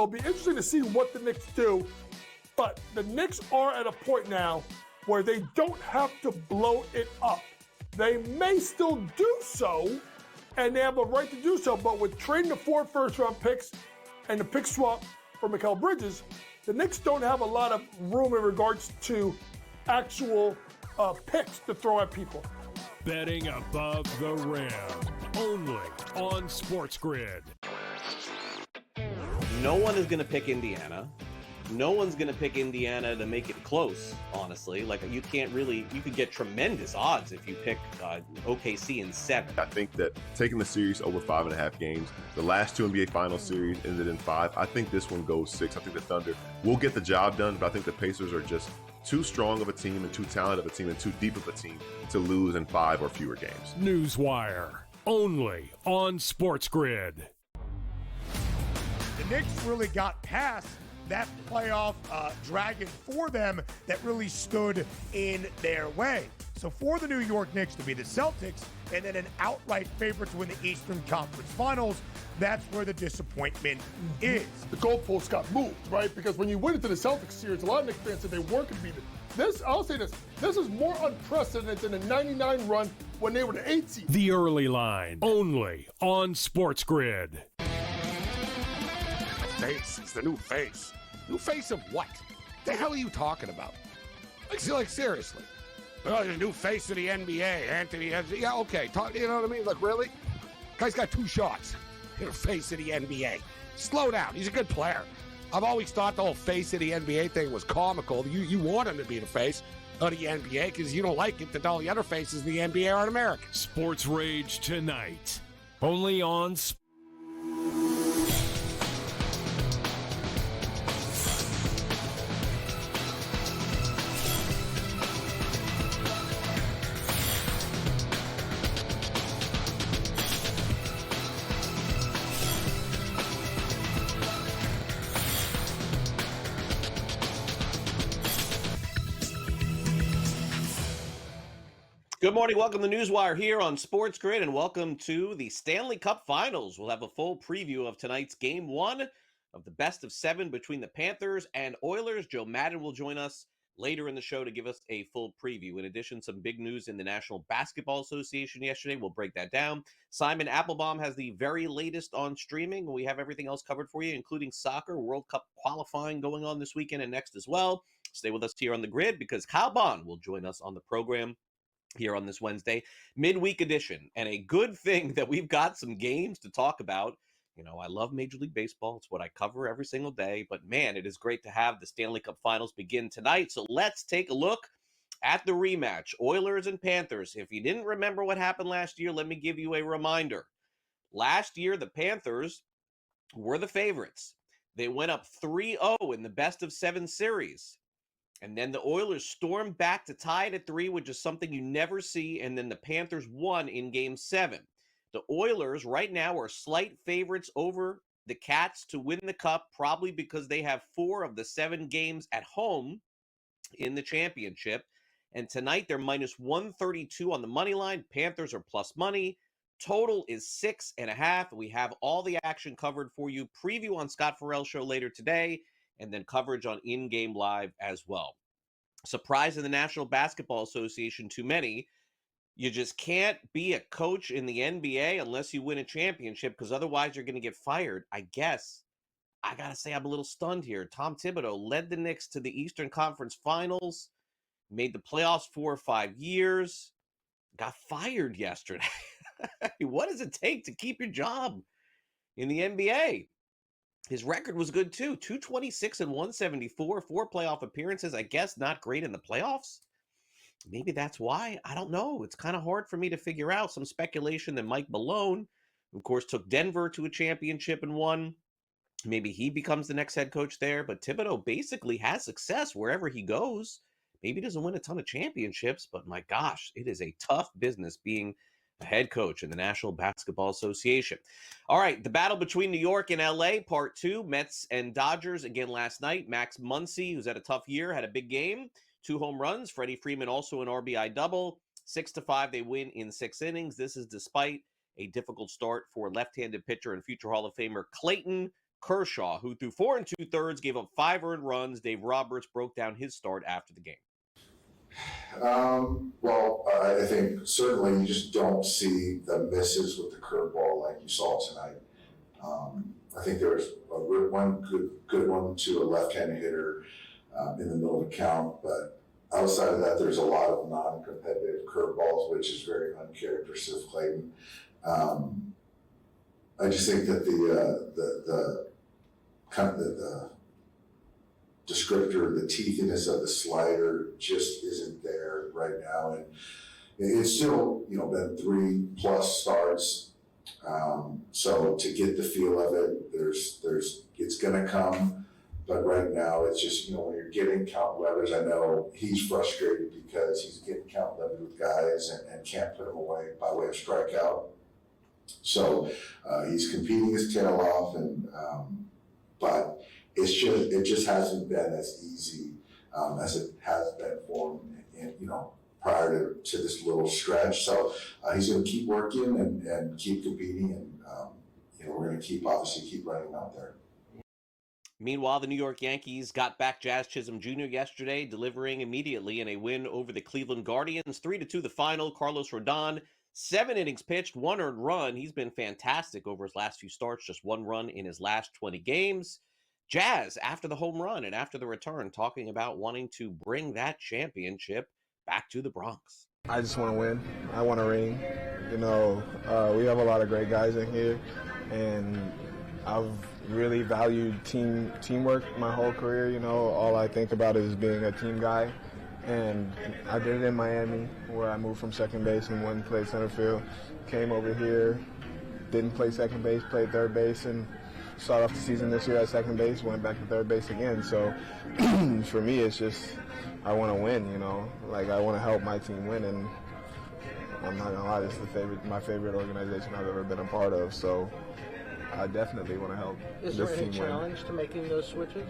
it'll be interesting to see what the Knicks do. But the Knicks are at a point now where they don't have to blow it up. They may still do so, and they have a right to do so, but with trading the 4 first-round picks and the pick swap for Mikal Bridges, the Knicks don't have a lot of room in regards to actual picks to throw at people. Betting above the rim, only on SportsGrid. No one is going to pick Indiana. No one's going to pick Indiana to make it close, honestly. Like, you could get tremendous odds if you pick OKC in 7. I think that taking the series over 5.5 games, the last 2 NBA Finals series ended in 5. I think this one goes 6. I think the Thunder will get the job done, but I think the Pacers are just too strong of a team and too talented of a team and too deep of a team to lose in 5 or fewer games. NewsWire, only on SportsGrid. The Knicks really got past that playoff dragon for them that really stood in their way. So for the New York Knicks to be the Celtics and then an outright favorite to win the Eastern Conference Finals, that's where the disappointment is. The goalposts got moved, right? Because when you went into the Celtics series, a lot of Knicks fans said they weren't going to beat it. This, I'll say this is more unprecedented than the 99 run when they were the 8 seed. The Early Line, only on SportsGrid. Face is the new face. New face of what? The hell are you talking about? Like seriously. Oh, the new face of the NBA, Anthony. Yeah, okay. You know what I mean? Like, really? Guy's got 2 shots. You're the face of the NBA. Slow down. He's a good player. I've always thought the whole face of the NBA thing was comical. You want him to be the face of the NBA because you don't like it that all the other faces of the NBA aren't American. Sports Rage tonight, only on Good morning. Welcome to NewsWire here on SportsGrid, and welcome to the Stanley Cup Finals. We'll have a full preview of tonight's Game 1 of the best of 7 between the Panthers and Oilers. Joe Madden will join us later in the show to give us a full preview. In addition, some big news in the National Basketball Association yesterday. We'll break that down. Simon Applebaum has the very latest on streaming. We have everything else covered for you, including soccer, World Cup qualifying going on this weekend and next as well. Stay with us here on the grid because Kyle Bonn will join us on the program here on this Wednesday, midweek edition. And a good thing that we've got some games to talk about. You know, I love Major League Baseball. It's what I cover every single day. But, man, it is great to have the Stanley Cup Finals begin tonight. So let's take a look at the rematch, Oilers and Panthers. If you didn't remember what happened last year, let me give you a reminder. Last year, the Panthers were the favorites. They went up 3-0 in the best of 7 series. And then the Oilers stormed back to tie it at 3, which is something you never see. And then the Panthers won in Game 7. The Oilers right now are slight favorites over the Cats to win the Cup, probably because they have 4 of the 7 games at home in the championship. And tonight they're minus 132 on the money line. Panthers are plus money. Total is 6.5. We have all the action covered for you. Preview on Scott Farrell's show later today, and then coverage on In-Game Live as well. Surprise in the National Basketball Association, too many. You just can't be a coach in the NBA unless you win a championship, because otherwise you're going to get fired. I guess I got to say I'm a little stunned here. Tom Thibodeau led the Knicks to the Eastern Conference Finals, made the playoffs 4 or 5 years, got fired yesterday. What does it take to keep your job in the NBA? His record was good, too. 226 and 174, 4 playoff appearances. I guess not great in the playoffs. Maybe that's why. I don't know. It's kind of hard for me to figure out. Some speculation that Mike Malone, of course, took Denver to a championship and won. Maybe he becomes the next head coach there. But Thibodeau basically has success wherever he goes. Maybe he doesn't win a ton of championships, but my gosh, it is a tough business being a head coach in the National Basketball Association. All right, the battle between New York and LA, part 2, Mets and Dodgers again last night. Max Muncy, who's had a tough year, had a big game, 2 home runs. Freddie Freeman also an RBI double. 6-5, they win in 6 innings. This is despite a difficult start for left-handed pitcher and future Hall of Famer Clayton Kershaw, who threw 4 2/3, gave up 5 earned runs. Dave Roberts broke down his start after the game. Well, I think certainly you just don't see the misses with the curveball like you saw tonight. I think there was one good one to a left-handed hitter in the middle of the count, but outside of that, there's a lot of non-competitive curveballs, which is very uncharacteristic of Clayton. I just think that the descriptor, the teethiness of the slider just isn't there right now, and it's still been 3+ starts. So to get the feel of it, it's gonna come, but right now it's just when you're getting count letters. I know he's frustrated because he's getting count letters with guys and can't put them away by way of strikeout. So he's competing his tail off, and but it just hasn't been as easy as it has been for him, prior to this little stretch. So he's going to keep working and keep competing, and we're going to keep running him out there. Meanwhile, the New York Yankees got back Jazz Chisholm Jr. yesterday, delivering immediately in a win over the Cleveland Guardians. 3-2 the final. Carlos Rodon, 7 innings pitched, 1 earned run. He's been fantastic over his last few starts, just 1 run in his last 20 games. Jazz, after the home run and after the return, talking about wanting to bring that championship back to the Bronx. I just want to win. I want to ring. We have a lot of great guys in here, and I've really valued teamwork my whole career. All I think about is being a team guy, and I did it in Miami, where I moved from second base and went and played center field. Came over here, didn't play second base, played third base, and started off the season this year at second base, went back to third base again. So for me, it's just I want to win, I want to help my team win, and I'm not gonna lie, this is my favorite organization I've ever been a part of. So I definitely want to help this team win. Is there any challenge to making those switches?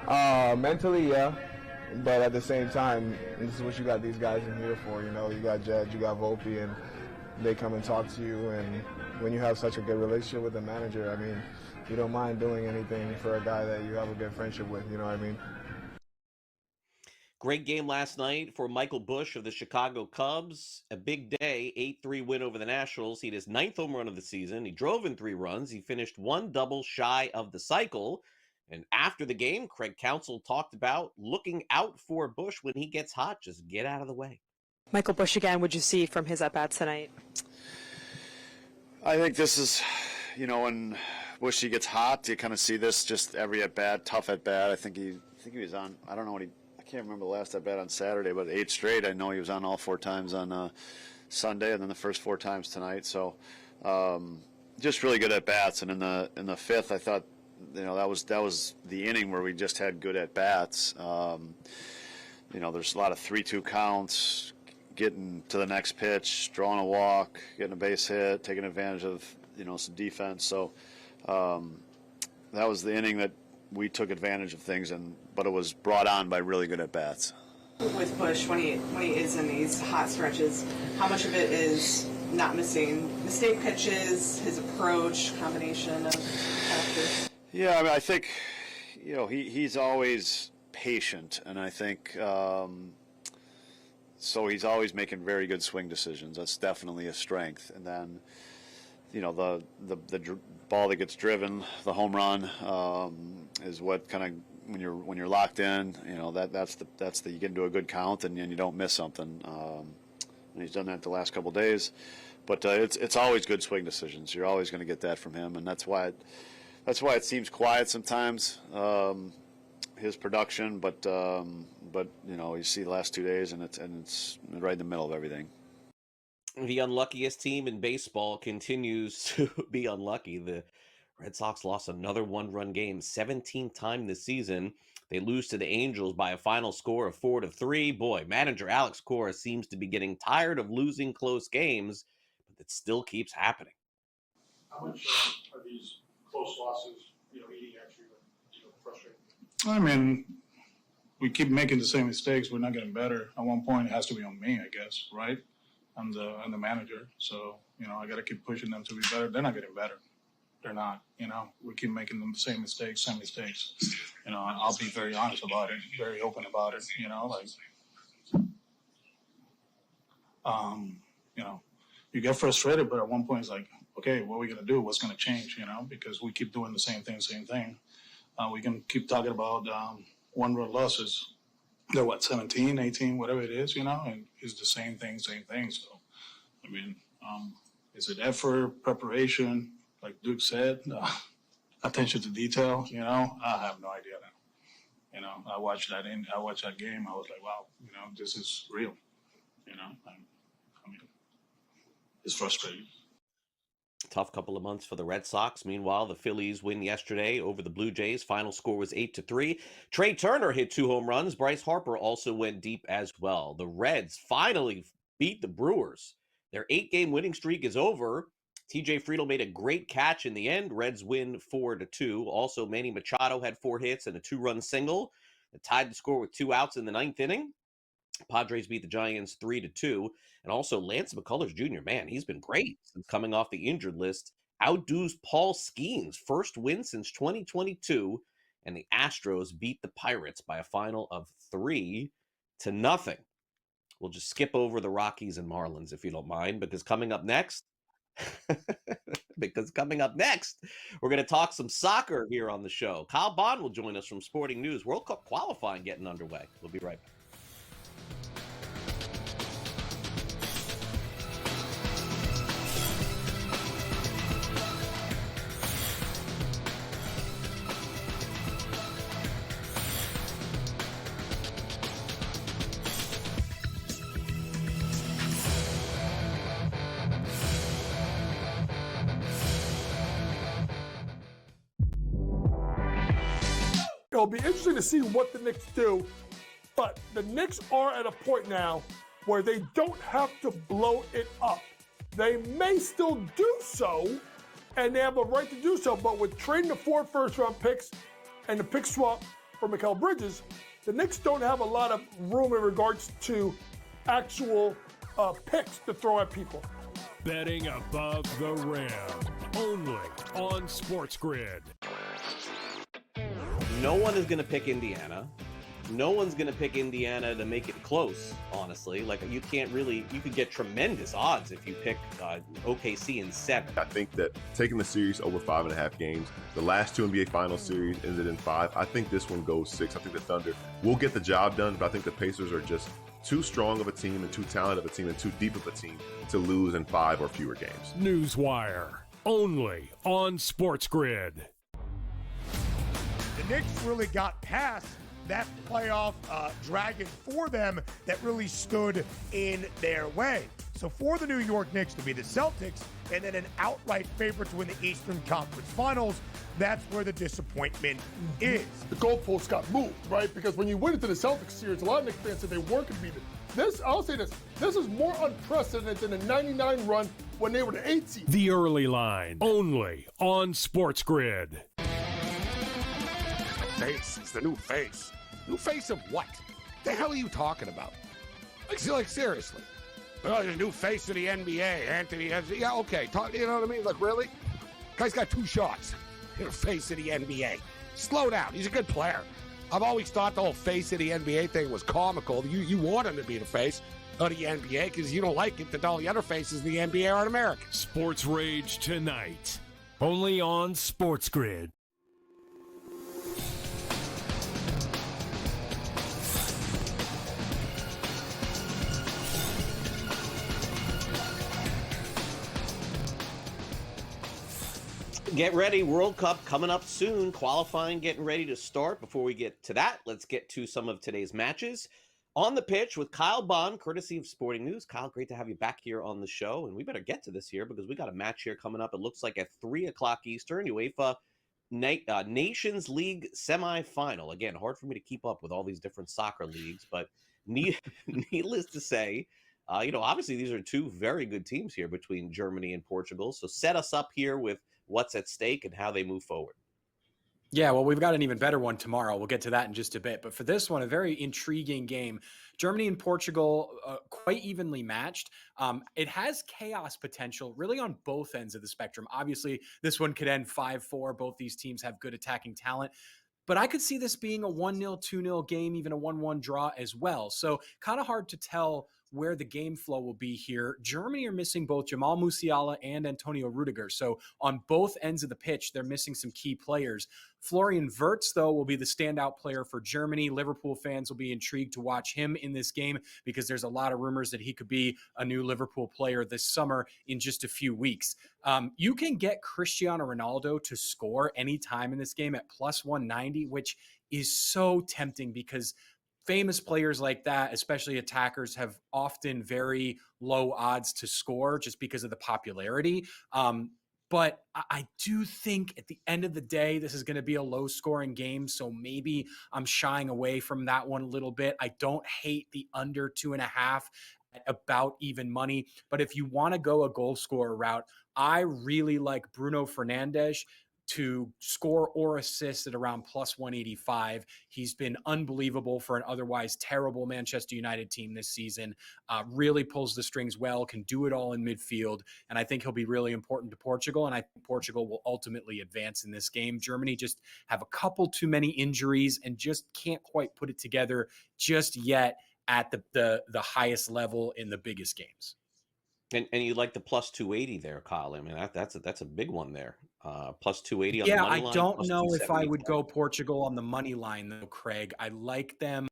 Mentally, yeah, but at the same time, this is what you got these guys in here for. You got Judge, you got Volpe, and they come and talk to you. And when you have such a good relationship with the manager, I mean, you don't mind doing anything for a guy that you have a good friendship with. You know what I mean? Great game last night for Michael Busch of the Chicago Cubs. A big day, 8-3 win over the Nationals. He had his 9th home run of the season. He drove in 3 runs. He finished 1 double shy of the cycle. And after the game, Craig Counsell talked about looking out for Busch when he gets hot. Just get out of the way. Michael Busch again, what'd you see from his at-bats tonight? I think this is, when Bushy gets hot, you kind of see this just every at-bat, tough at-bat. I think he was on, I don't know I can't remember the last at-bat on Saturday, but 8 straight. I know he was on all 4 times on Sunday, and then the first 4 times tonight. So just really good at-bats. And in the 5th, I thought, that was the inning where we just had good at-bats. There's a lot of 3-2 counts, getting to the next pitch, drawing a walk, getting a base hit, taking advantage of, some defense. So that was the inning that we took advantage of things, but it was brought on by really good at-bats. With Busch, when he is in these hot stretches, how much of it is not missing mistake pitches, his approach, combination of factors? Yeah, I think, he's always patient, and I think so he's always making very good swing decisions. That's definitely a strength. And then, the ball that gets driven, the home run, is what kind of when you're locked in, that's the you get into a good count and you don't miss something. And he's done that the last couple of days, but it's always good swing decisions. You're always going to get that from him, and that's why it seems quiet sometimes. His production, but you see the last 2 days, and it's right in the middle of everything. The unluckiest team in baseball continues to be unlucky. The Red Sox lost another 1-run game, 17th time this season. They lose to the Angels by a final score of 4-3. Boy, manager Alex Cora seems to be getting tired of losing close games, but it still keeps happening. How much are these close losses, eating at you, frustrating? I mean, we keep making the same mistakes. We're not getting better. At one point, it has to be on me, I guess, right? I'm the manager, so I got to keep pushing them to be better. They're not getting better. They're not. We keep making the same mistakes. I'll be very honest about it, very open about it. You get frustrated, but at one point it's like, okay, what are we gonna do? What's gonna change? Because we keep doing the same thing. We can keep talking about one-run losses. They're 17, 18, whatever it is, and it's the same thing. So, is it effort, preparation, like Duke said, attention to detail? I have no idea now. I watched that game. I was like, wow, this is real. It's frustrating. Tough couple of months for the Red Sox. Meanwhile, the Phillies win yesterday over the Blue Jays. Final score was 8-3. Trey Turner hit 2 home runs. Bryce Harper also went deep as well. The Reds finally beat the Brewers. Their 8-game winning streak is over. TJ Friedl made a great catch in the end. Reds win 4-2. Also, Manny Machado had 4 hits and a 2-run single. It tied the score with 2 outs in the 9th inning. Padres beat the Giants 3-2. And also Lance McCullers Jr., man, he's been great since coming off the injured list. Outdoes Paul Skeens' first win since 2022. And the Astros beat the Pirates by a final of 3-0. We'll just skip over the Rockies and Marlins, if you don't mind, because coming up next, we're going to talk some soccer here on the show. Kyle Bonn will join us from Sporting News. World Cup qualifying getting underway. We'll be right back. It'll be interesting to see what the Knicks do, but the Knicks are at a point now where they don't have to blow it up. They may still do so, and they have a right to do so, but with trading the 4 first-round picks and the pick swap for Mikal Bridges, the Knicks don't have a lot of room in regards to actual picks to throw at people. Betting above the rim, only on SportsGrid. No one is going to pick Indiana. No one's going to pick Indiana to make it close, honestly. You could get tremendous odds if you pick OKC in 7. I think that taking the series over 5.5 games, the last 2 NBA Finals series ended in 5. I think this one goes 6. I think the Thunder will get the job done, but I think the Pacers are just too strong of a team and too talented of a team and too deep of a team to lose in 5 or fewer games. NewsWire, only on SportsGrid. The Knicks really got past that playoff dragon for them that really stood in their way. So for the New York Knicks to be the Celtics and then an outright favorite to win the Eastern Conference Finals, that's where the disappointment is. The goalpost got moved, right? Because when you went into the Celtics series, a lot of Knicks fans said they weren't going to beat it. I'll say this is more unprecedented than the 99 run when they were the 8th seed. The Early Line, only on SportsGrid. Face is the new face. New face of what? The hell are you talking about? Like seriously. Oh, the new face of the NBA, Anthony. Yeah, okay. You know what I mean? Like, really? Guy's got 2 shots. You're the face of the NBA. Slow down. He's a good player. I've always thought the whole face of the NBA thing was comical. You want him to be the face of the NBA because you don't like it that all the other faces in the NBA aren't American. Sports Rage tonight, only on SportsGrid. Get ready, World Cup coming up soon. Qualifying getting ready to start. Before we get to that, let's get to some of today's matches. On the pitch with Kyle Bonn, courtesy of Sporting News. Kyle, great to have you back here on the show. And we better get to this here because we got a match here coming up. It looks like at 3 o'clock Eastern, UEFA Nations League semifinal. Again, hard for me to keep up with all these different soccer leagues, but needless to say, obviously these are 2 very good teams here between Germany and Portugal. So set us up here with what's at stake and how they move forward. Yeah, well, we've got an even better one tomorrow. We'll get to that in just a bit. But for this one, a very intriguing game. Germany and Portugal, quite evenly matched. It has chaos potential really on both ends of the spectrum. Obviously, this one could end 5-4. Both these teams have good attacking talent. But I could see this being a 1-0, 2-0 game, even a 1-1 draw as well. So kind of hard to tell where the game flow will be here. Germany are missing both Jamal Musiala and Antonio Rudiger. So on both ends of the pitch, they're missing some key players. Florian Wirtz, though, will be the standout player for Germany. Liverpool fans will be intrigued to watch him in this game because there's a lot of rumors that he could be a new Liverpool player this summer in just a few weeks. You can get Cristiano Ronaldo to score anytime in this game at plus 190, which is so tempting because famous players like that, especially attackers, have often very low odds to score just because of the popularity. But I do think at the end of the day, this is going to be a low scoring game. So maybe I'm shying away from that one a little bit. I don't hate the under 2.5 at about even money. But if you want to go a goal scorer route, I really like Bruno Fernandes to score or assist at around plus 185. He's been unbelievable for an otherwise terrible Manchester United team this season. Really pulls the strings well, can do it all in midfield. And I think he'll be really important to Portugal. And I think Portugal will ultimately advance in this game. Germany just have a couple too many injuries and just can't quite put it together just yet at the highest level in the biggest games. And you like the plus 280 there, Kyle. I mean, that's a big one there. Plus 280 on the Yeah, money I line, don't plus know if I would 275. go Portugal on the money line, though, Craig. I like them.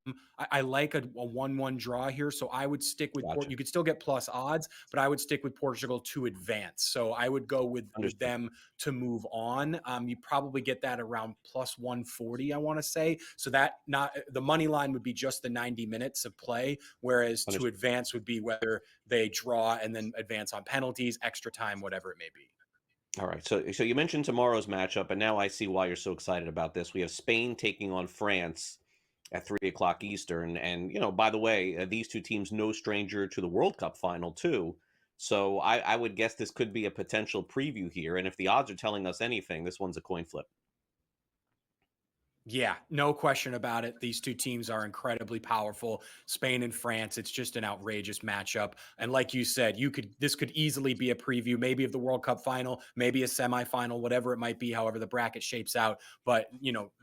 I like a 1-1 draw here, so I would stick with Gotcha. You could still get plus odds, but I would stick with Portugal to advance. So I would go with them to move on. You probably get that around plus 140, I want to say. So that not the money line would be just the 90 minutes of play, whereas to advance would be whether they draw and then advance on penalties, extra time, whatever it may be. All right. So you mentioned tomorrow's matchup, and now I see why you're so excited about this. We have Spain taking on France at 3 o'clock Eastern. And, by the way, these two teams, no stranger to the World Cup final, too. So I would guess this could be a potential preview here. And if the odds are telling us anything, this one's a coin flip. Yeah, no question about it. These two teams are incredibly powerful. Spain and France, it's just an outrageous matchup. And like you said, this could easily be a preview, maybe of the World Cup final, maybe a semifinal, whatever it might be, however the bracket shapes out. But,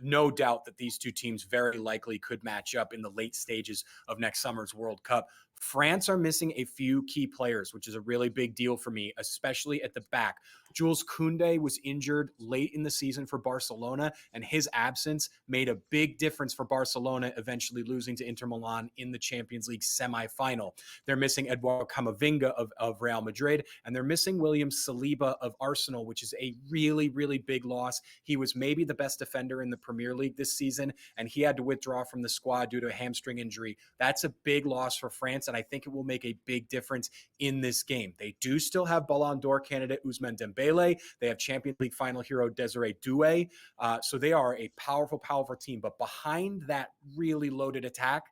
no doubt that these two teams very likely could match up in the late stages of next summer's World Cup. France are missing a few key players, which is a really big deal for me, especially at the back. Jules Koundé was injured late in the season for Barcelona, and his absence made a big difference for Barcelona, eventually losing to Inter Milan in the Champions League semifinal. They're missing Eduardo Camavinga of Real Madrid, and they're missing William Saliba of Arsenal, which is a really, really big loss. He was maybe the best defender in the Premier League this season, and he had to withdraw from the squad due to a hamstring injury. That's a big loss for France, and I think it will make a big difference in this game. They do still have Ballon d'Or candidate Ousmane Dembele. They have Champions League final hero Desiree Doué. So they are a powerful, powerful team. But behind that really loaded attack,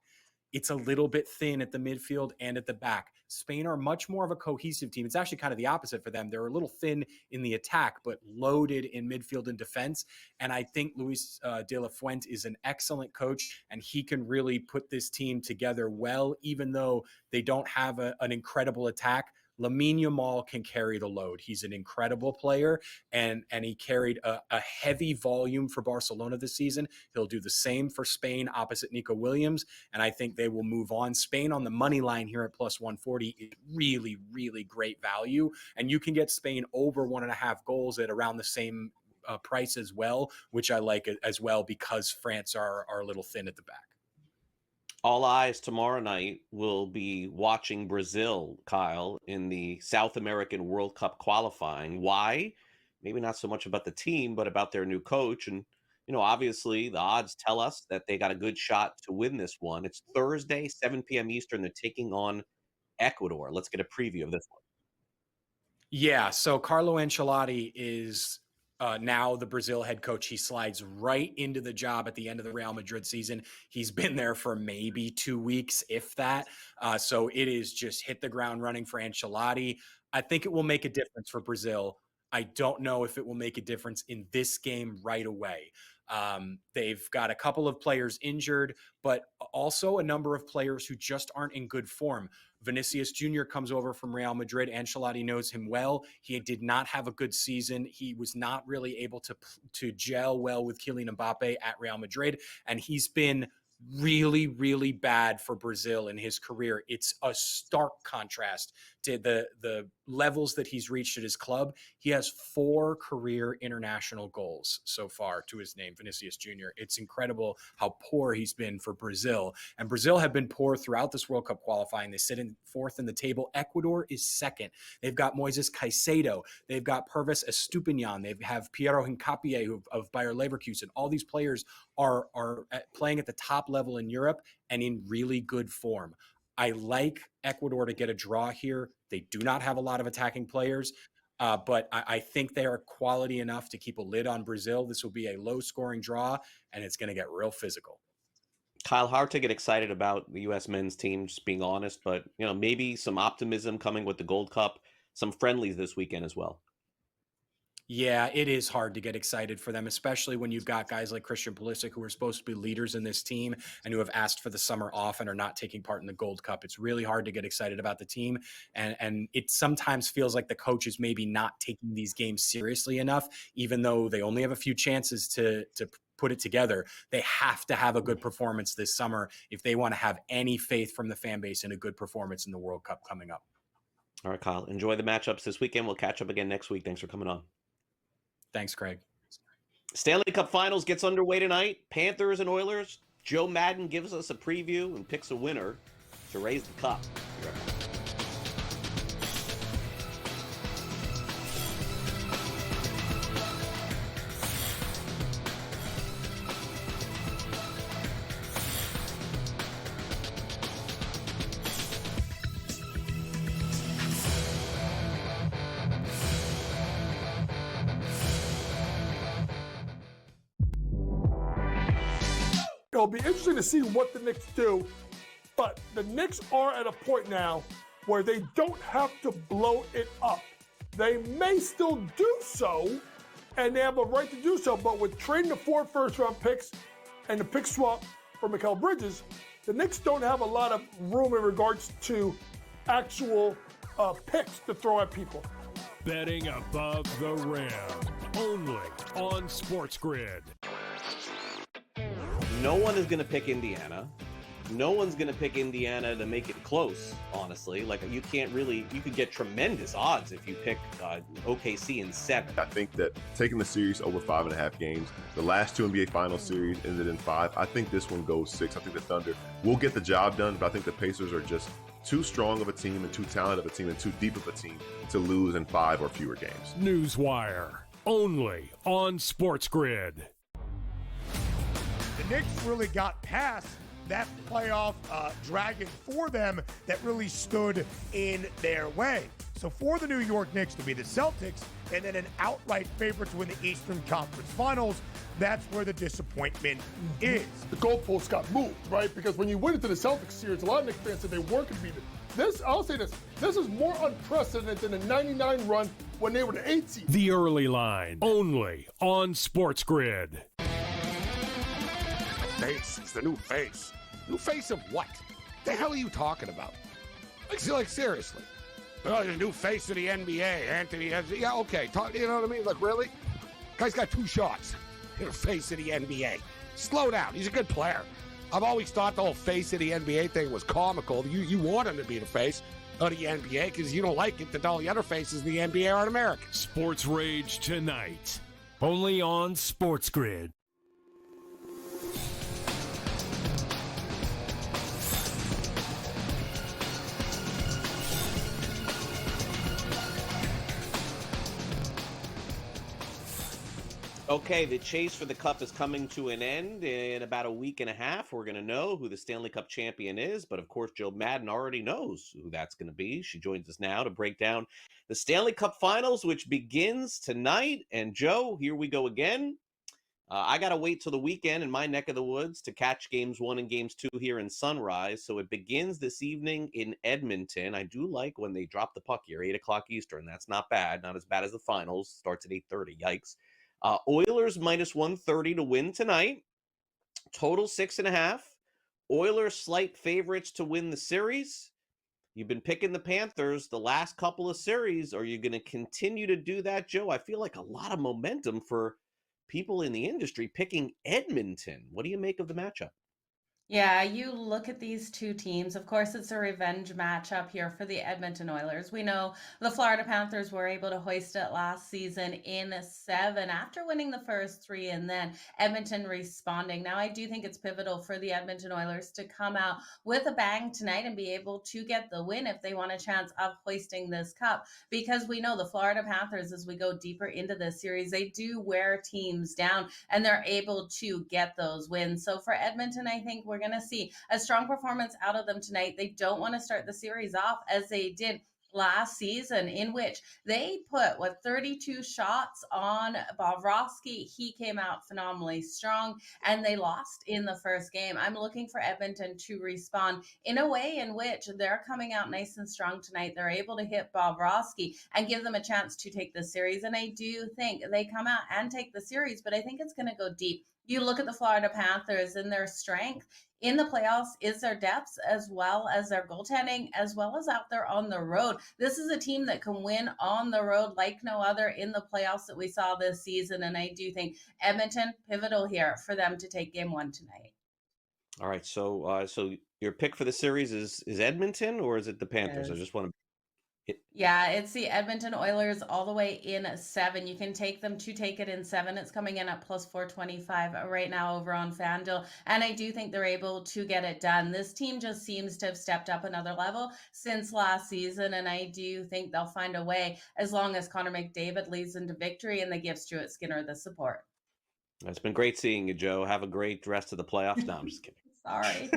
it's a little bit thin at the midfield and at the back. Spain are much more of a cohesive team. It's actually kind of the opposite for them. They're a little thin in the attack, but loaded in midfield and defense. And I think Luis de la Fuente is an excellent coach, and he can really put this team together well, even though they don't have an incredible attack. Lamine Yamal can carry the load. He's an incredible player, and he carried a heavy volume for Barcelona this season. He'll do the same for Spain opposite Nico Williams, and I think they will move on. Spain on the money line here at plus 140 is really, really great value, and you can get Spain over 1.5 goals at around the same price as well, which I like as well because France are a little thin at the back. All eyes tomorrow night will be watching Brazil, Kyle, in the South American World Cup qualifying. Why? Maybe not so much about the team, but about their new coach. And, obviously the odds tell us that they got a good shot to win this one. It's Thursday, 7 p.m. Eastern. They're taking on Ecuador. Let's get a preview of this one. Yeah, so Carlo Ancelotti is now the Brazil head coach. He slides right into the job at the end of the Real Madrid season. He's been there for maybe 2 weeks, if that. So it is just hit the ground running for Ancelotti. I think it will make a difference for Brazil. I don't know if it will make a difference in this game right away. They've got a couple of players injured, but also a number of players who just aren't in good form. Vinicius Jr. comes over from Real Madrid. Ancelotti knows him well. He did not have a good season. He was not really able to gel well with Kylian Mbappe at Real Madrid, and he's been really, really bad for Brazil in his career. It's a stark contrast to the levels that he's reached at his club. He has 4 career international goals so far to his name, Vinicius Jr. It's incredible how poor he's been for Brazil. And Brazil have been poor throughout this World Cup qualifying. They sit in 4th in the table. Ecuador is 2nd. They've got Moises Caicedo. They've got Pervis Estupiñán. They have Piero Hincapié of Bayer Leverkusen. All these players are playing at the top level in Europe and in really good form. I like Ecuador to get a draw here. They do not have a lot of attacking players, but I think they are quality enough to keep a lid on Brazil. This will be a low-scoring draw, and it's going to get real physical. Kyle, hard to get excited about the U.S. men's team, just being honest, but maybe some optimism coming with the Gold Cup, some friendlies this weekend as well. Yeah, it is hard to get excited for them, especially when you've got guys like Christian Pulisic who are supposed to be leaders in this team and who have asked for the summer off and are not taking part in the Gold Cup. It's really hard to get excited about the team. And it sometimes feels like the coach is maybe not taking these games seriously enough, even though they only have a few chances to put it together. They have to have a good performance this summer if they want to have any faith from the fan base in a good performance in the World Cup coming up. All right, Kyle, enjoy the matchups this weekend. We'll catch up again next week. Thanks for coming on. Thanks, Craig. Stanley Cup Finals gets underway tonight. Panthers and Oilers. Joe Madden gives us a preview and picks a winner to raise the cup. It'll be interesting to see what the Knicks do, but the Knicks are at a point now where they don't have to blow it up. They may still do so, and they have a right to do so, but with trading the 4 first-round picks and the pick swap for Mikal Bridges, the Knicks don't have a lot of room in regards to actual picks to throw at people. Betting above the rim, only on SportsGrid. No one is going to pick Indiana. No one's going to pick Indiana to make it close, honestly. Like, you could get tremendous odds if you pick OKC in 7. I think that taking the series over 5.5 games, the last 2 NBA Finals series ended in 5. I think this one goes 6. I think the Thunder will get the job done, but I think the Pacers are just too strong of a team and too talented of a team and too deep of a team to lose in 5 or fewer games. NewsWire, only on SportsGrid. The Knicks really got past that playoff dragon for them that really stood in their way. So for the New York Knicks to be the Celtics and then an outright favorite to win the Eastern Conference Finals, that's where the disappointment is. The goalposts got moved, right? Because when you went into the Celtics series, a lot of Knicks fans said they weren't going to beat it. I'll say this is more unprecedented than the 99 run when they were the 8th seed. The Early Line, only on SportsGrid. Face is the new face. New face of what? The hell are you talking about? Like seriously. Oh, the new face of the NBA, Anthony. Yeah, okay. You know what I mean? Like, really? Guy's got 2 shots. You're the face of the NBA. Slow down. He's a good player. I've always thought the whole face of the NBA thing was comical. You want him to be the face of the NBA because you don't like it that all the other faces in the NBA aren't American. Sports Rage tonight, only on SportsGrid. Okay, the chase for the cup is coming to an end. In about a week and a half, we're going to know who the Stanley Cup champion is. But of course, Joe Madden already knows who that's going to be. She joins us now to break down the Stanley Cup Finals, which begins tonight. And Joe, here we go again. I got to wait till the weekend in my neck of the woods to catch games 1 and games 2 here in Sunrise. So it begins this evening in Edmonton. I do like when they drop the puck here, 8 o'clock Eastern. That's not bad. Not as bad as the finals. Starts at 8:30. Yikes. Oilers minus 130 to win tonight. Total 6.5. Oilers slight favorites to win the series. You've been picking the Panthers the last couple of series. Are you going to continue to do that, Joe? I feel like a lot of momentum for people in the industry picking Edmonton. What do you make of the matchup? Yeah, you look at these two teams. Of course, it's a revenge matchup here for the Edmonton Oilers. We know the Florida Panthers were able to hoist it last season in 7 after winning the first 3 and then Edmonton responding. Now, I do think it's pivotal for the Edmonton Oilers to come out with a bang tonight and be able to get the win if they want a chance of hoisting this cup, because we know the Florida Panthers, as we go deeper into this series, they do wear teams down and they're able to get those wins. So for Edmonton, I think we're going to see a strong performance out of them tonight. They don't want to start the series off as they did last season, in which they put 32 shots on Bobrovsky. He came out phenomenally strong and they lost in the first game. I'm looking for Edmonton to respond in a way in which they're coming out nice and strong tonight. They're able to hit Bobrovsky and give them a chance to take the series. And I do think they come out and take the series, but I think it's going to go deep. You look at the Florida Panthers and their strength in the playoffs is their depths, as well as their goaltending, as well as out there on the road. This is a team that can win on the road like no other in the playoffs that we saw this season. And I do think Edmonton, pivotal here for them to take game 1 tonight. All right. So your pick for the series is Edmonton, or is it the Panthers? I just want to. Yeah, it's the Edmonton Oilers all the way in 7. You can take them to take it in 7. It's coming in at plus 425 right now over on FanDuel. And I do think they're able to get it done. This team just seems to have stepped up another level since last season. And I do think they'll find a way as long as Connor McDavid leads into victory and they give Stuart Skinner the support. It's been great seeing you, Joe. Have a great rest of the playoffs. No, I'm just kidding. Sorry.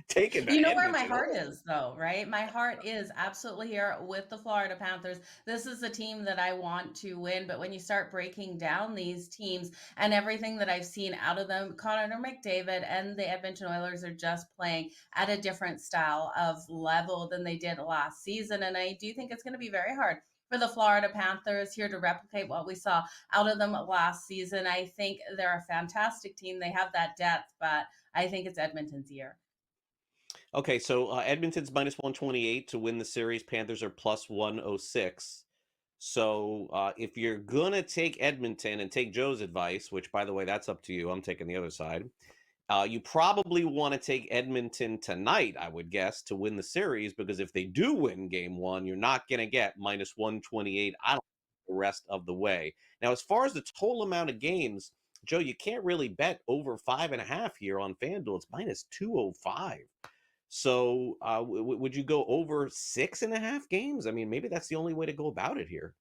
Take it. You know where my heart is, though, right? My heart is absolutely here with the Florida Panthers. This is a team that I want to win. But when you start breaking down these teams and everything that I've seen out of them, Connor McDavid and the Edmonton Oilers are just playing at a different style of level than they did last season. And I do think it's going to be very hard for the Florida Panthers here to replicate what we saw out of them last season. I think they're a fantastic team. They have that depth, but I think it's Edmonton's year. Okay, so Edmonton's minus 128 to win the series. Panthers are plus 106. So if you're going to take Edmonton and take Joe's advice, which, by the way, that's up to you. I'm taking the other side. You probably want to take Edmonton tonight, I would guess, to win the series, because if they do win game 1, you're not going to get minus 128 the rest of the way. Now, as far as the total amount of games, Joe, you can't really bet over 5.5 here on FanDuel. It's minus 205. So would you go over 6.5 games? I mean, maybe that's the only way to go about it here.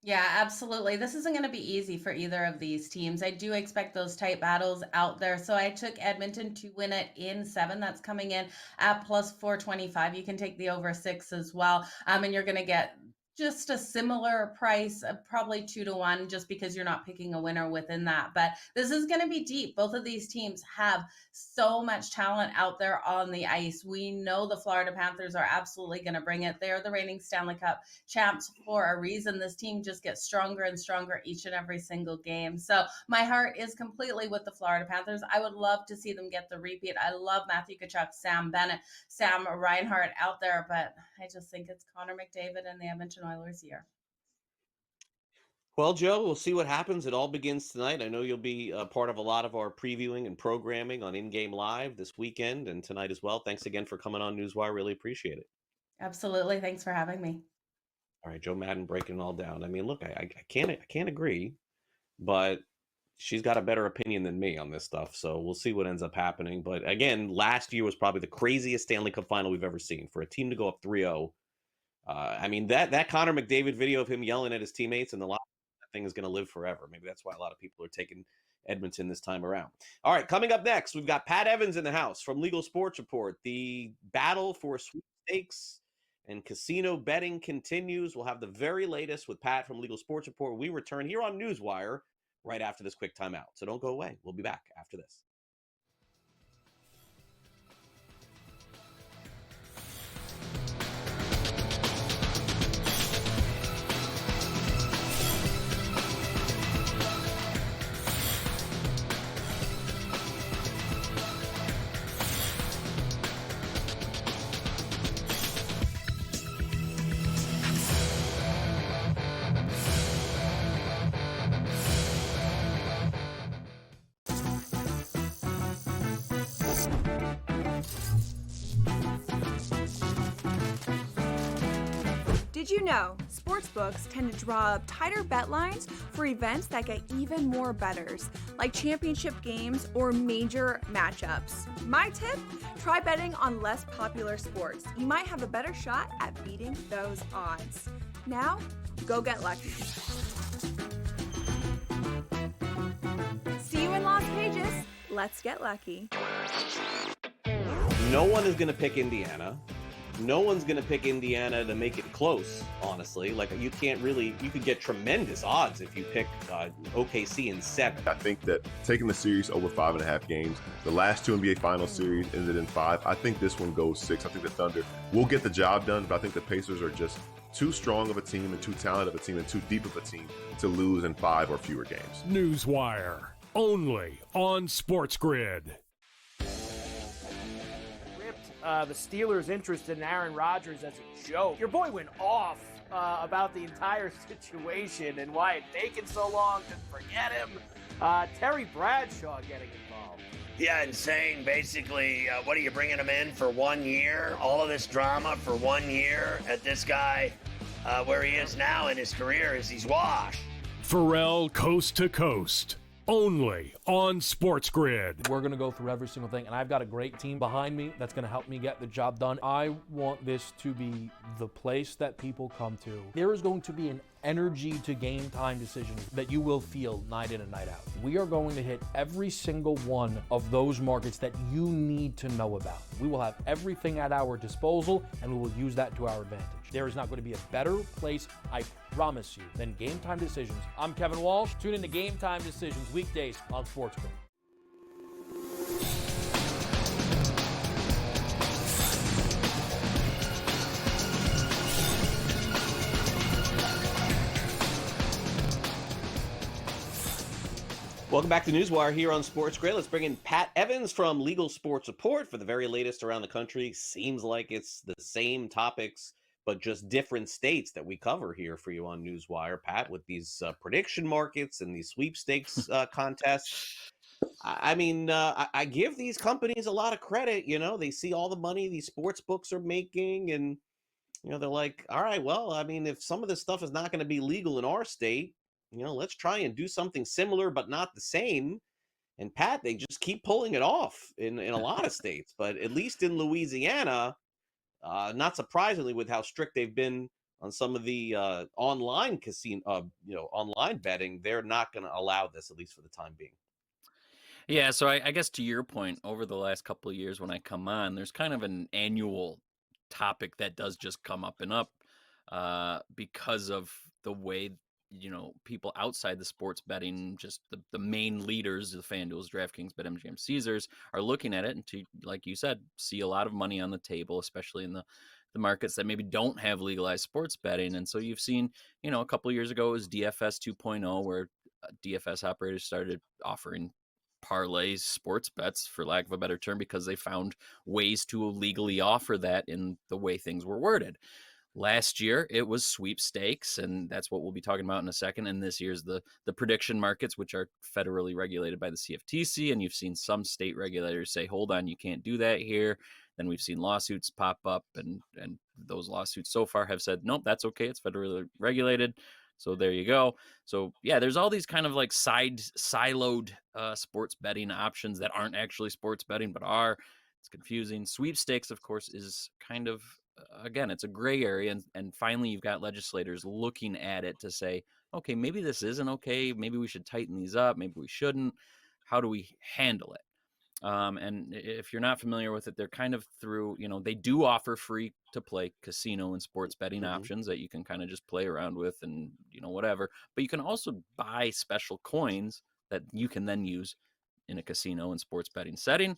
Yeah, absolutely. This isn't going to be easy for either of these teams. I do expect those tight battles out there. So I took Edmonton to win it in 7. That's coming in at plus 425. You can take the over 6 as well. And you're going to get just a similar price, probably 2-1, just because you're not picking a winner within that. But this is going to be deep. Both of these teams have so much talent out there on the ice. We know the Florida Panthers are absolutely going to bring it. They're the reigning Stanley Cup champs for a reason. This team just gets stronger and stronger each and every single game. So my heart is completely with the Florida Panthers. I would love to see them get the repeat. I love Matthew Tkachuk, Sam Bennett, Sam Reinhart out there, but I just think it's Connor McDavid and the Edmonton Oilers year. Well, Joe, we'll see what happens. It all begins tonight. I know you'll be a part of a lot of our previewing and programming on In-Game Live this weekend and tonight as well. Thanks again for coming on NewsWire. Really appreciate it. Absolutely. Thanks for having me. All right, Joe Madden breaking it all down. I mean, look, I can't agree, but she's got a better opinion than me on this stuff. So we'll see what ends up happening. But again, last year was probably the craziest Stanley Cup final we've ever seen. For a team to go up 3-0. I mean, that Connor McDavid video of him yelling at his teammates in the locker room, that thing is going to live forever. Maybe that's why a lot of people are taking Edmonton this time around. All right, coming up next, we've got Pat Evans in the house from Legal Sports Report. The battle for sweepstakes and casino betting continues. We'll have the very latest with Pat from Legal Sports Report. We return here on NewsWire right after this quick timeout. So don't go away. We'll be back after this. Did you know sportsbooks tend to draw up tighter bet lines for events that get even more bettors, like championship games or major matchups? My tip? Try betting on less popular sports. You might have a better shot at beating those odds. Now, go get lucky. See you in Las Vegas. Let's get lucky. No one is going to pick Indiana. No one's going to pick Indiana to make it close, honestly. Like, you could get tremendous odds if you pick OKC in 7. I think that taking the series over 5.5 games, the last 2 NBA Finals series ended in 5. I think this one goes 6. I think the Thunder will get the job done, but I think the Pacers are just too strong of a team and too talented of a team and too deep of a team to lose in 5 or fewer games. NewsWire, only on SportsGrid. The Steelers' interest in Aaron Rodgers as a joke. Your boy went off about the entire situation and why it taken so long to forget him. Terry Bradshaw getting involved. Yeah, and saying basically, what are you bringing him in for 1 year? All of this drama for 1 year at this guy, where he is now in his career is he's washed. Pharrell Coast to Coast, only on SportsGrid. We're going to go through every single thing, and I've got a great team behind me that's going to help me get the job done. I want this to be the place that people come to. There is going to be an energy to game time decisions that you will feel night in and night out. We are going to hit every single one of those markets that you need to know about. We will have everything at our disposal, and we will use that to our advantage. There is not going to be a better place, I promise you, than Game Time Decisions. I'm Kevin Walsh. Tune in to Game Time Decisions weekdays on SportsGrid. Welcome back to NewsWire here on SportsGrid. Let's bring in Pat Evans from Legal Sports Report for the very latest around the country. Seems like it's the same topics, but just different states that we cover here for you on NewsWire, Pat, with these prediction markets and these sweepstakes contests. I mean, I give these companies a lot of credit. You know, they see all the money these sports books are making, and, you know, they're like, all right, well, I mean, if some of this stuff is not going to be legal in our state, you know, let's try and do something similar but not the same. And, Pat, they just keep pulling it off in a lot of states. But at least in Louisiana, not surprisingly, with how strict they've been on some of the online casino, online betting, they're not going to allow this, at least for the time being. Yeah, so I guess to your point, over the last couple of years when I come on, there's kind of an annual topic that does just come up and up because of the way, you know, people outside the sports betting, just the main leaders, the FanDuels, DraftKings, BetMGM, Caesars, are looking at it and to, like you said, see a lot of money on the table, especially in the markets that maybe don't have legalized sports betting. And so you've seen, you know, a couple of years ago it was DFS 2.0, where DFS operators started offering parlay sports bets, for lack of a better term, because they found ways to legally offer that in the way things were worded. Last year, it was sweepstakes, and that's what we'll be talking about in a second. And this year's the prediction markets, which are federally regulated by the CFTC. And you've seen some state regulators say, hold on, you can't do that here. Then we've seen lawsuits pop up, and those lawsuits so far have said, nope, that's okay. It's federally regulated. So there you go. So yeah, there's all these kind of like siloed sports betting options that aren't actually sports betting, but are. It's confusing. Sweepstakes, of course, is kind of, again, it's a gray area. And finally, you've got legislators looking at it to say, okay, maybe this isn't okay. Maybe we should tighten these up. Maybe we shouldn't. How do we handle it? And if you're not familiar with it, they're kind of through, you know, they do offer free to play casino and sports betting options that you can kind of just play around with and, you know, whatever. But you can also buy special coins that you can then use in a casino and sports betting setting.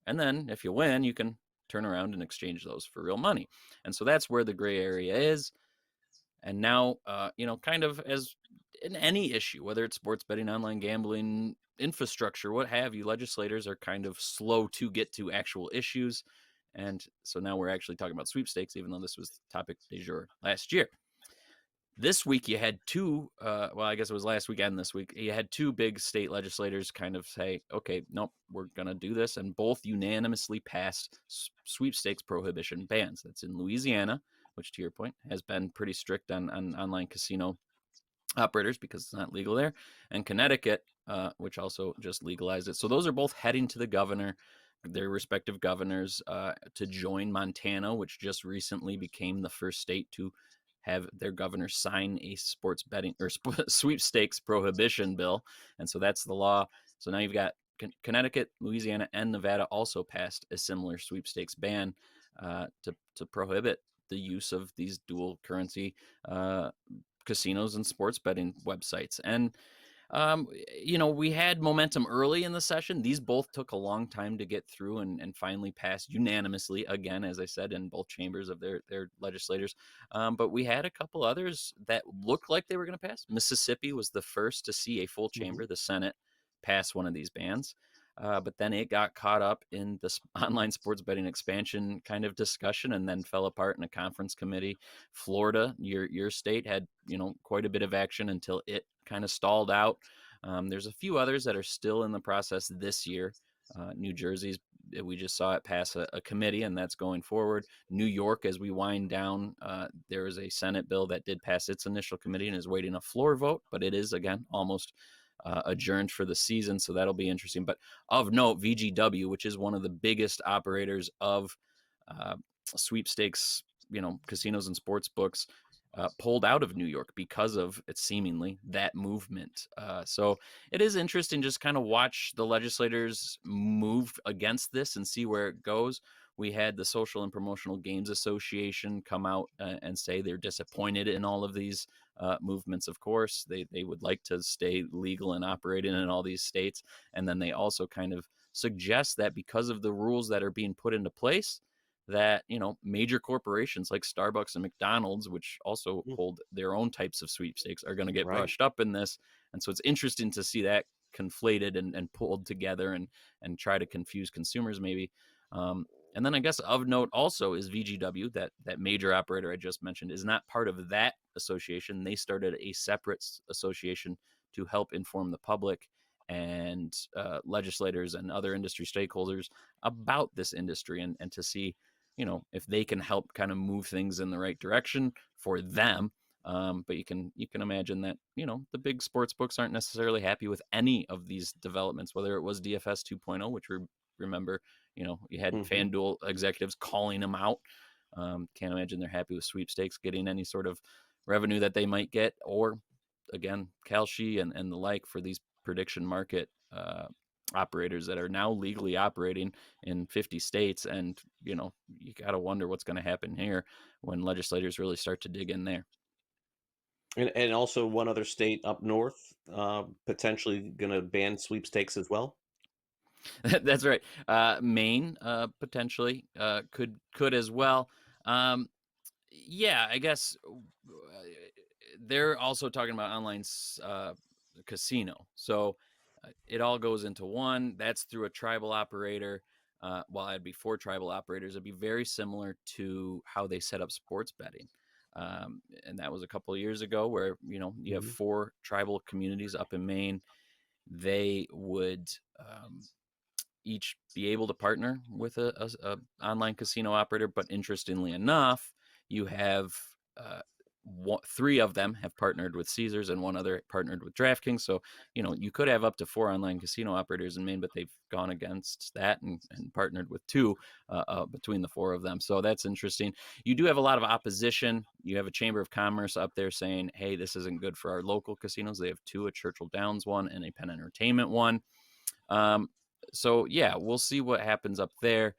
And then if you win, you can turn around and exchange those for real money. And so that's where the gray area is. And now, you know, kind of as in any issue, whether it's sports betting, online gambling, infrastructure, what have you, legislators are kind of slow to get to actual issues. And so now we're actually talking about sweepstakes, even though this was the topic du jour last year. This week you had two, well, I guess it was last week and this week, you had two big state legislators kind of say, okay, nope, we're going to do this. And both unanimously passed sweepstakes prohibition bans. That's in Louisiana, which to your point has been pretty strict on online casino operators because it's not legal there, and Connecticut, which also just legalized it. So those are both heading to the governor, their respective governors, to join Montana, which just recently became the first state to have their governor sign a sports betting or sweepstakes prohibition bill. And so that's the law. So now you've got Connecticut, Louisiana, and Nevada also passed a similar sweepstakes ban to prohibit the use of these dual currency casinos and sports betting websites. And we had momentum early in the session. These both took a long time to get through and finally passed unanimously, again, as I said, in both chambers of their legislators. But we had a couple others that looked like they were going to pass. Mississippi was the first to see a full chamber, the Senate, pass one of these bans. But then it got caught up in this online sports betting expansion kind of discussion and then fell apart in a conference committee. Florida, your state, had quite a bit of action until it kind of stalled out. There's a few others that are still in the process this year. New Jersey's, we just saw it pass a committee, and that's going forward. New York, as we wind down, there is a Senate bill that did pass its initial committee and is waiting a floor vote, but it is, again, almost adjourned for the season, so that'll be interesting. But of note, VGW, which is one of the biggest operators of sweepstakes, casinos and sports books, pulled out of New York because of it seemingly that movement. So it is interesting just kind of watch the legislators move against this and see where it goes. We had the Social and Promotional Games Association come out and say they're disappointed in all of these movements. Of course, they would like to stay legal and operating in all these states. And then they also kind of suggest that because of the rules that are being put into place, that major corporations like Starbucks and McDonald's, which also hold their own types of sweepstakes, are going to get brushed up in this. And so it's interesting to see that conflated and pulled together and try to confuse consumers maybe. And then I guess of note also is VGW, that major operator I just mentioned, is not part of that association. They started a separate association to help inform the public and legislators and other industry stakeholders about this industry and to see, if they can help kind of move things in the right direction for them. But you can imagine that, the big sports books aren't necessarily happy with any of these developments, whether it was DFS 2.0, which we remember, you had FanDuel executives calling them out. Can't imagine they're happy with sweepstakes getting any sort of revenue that they might get, or again, Kalshi and the like for these prediction market operators that are now legally operating in 50 states. And, you got to wonder what's going to happen here when legislators really start to dig in there. And also one other state up north potentially going to ban sweepstakes as well. That's right. Maine potentially could as well. Yeah, I guess they're also talking about online casino. So it all goes into one. That's through a tribal operator. Well, it'd be 4 tribal operators. It'd be very similar to how they set up sports betting. And that was a couple of years ago where, you have 4 tribal communities up in Maine. They would each be able to partner with a online casino operator. But interestingly enough, you have 3 of them have partnered with Caesars and 1 other partnered with DraftKings. So, you could have up to 4 online casino operators in Maine, but they've gone against that and partnered with 2 between the 4 of them. So that's interesting. You do have a lot of opposition. You have a Chamber of Commerce up there saying, hey, this isn't good for our local casinos. They have 2, a Churchill Downs one and a Penn Entertainment one. So yeah, we'll see what happens up there.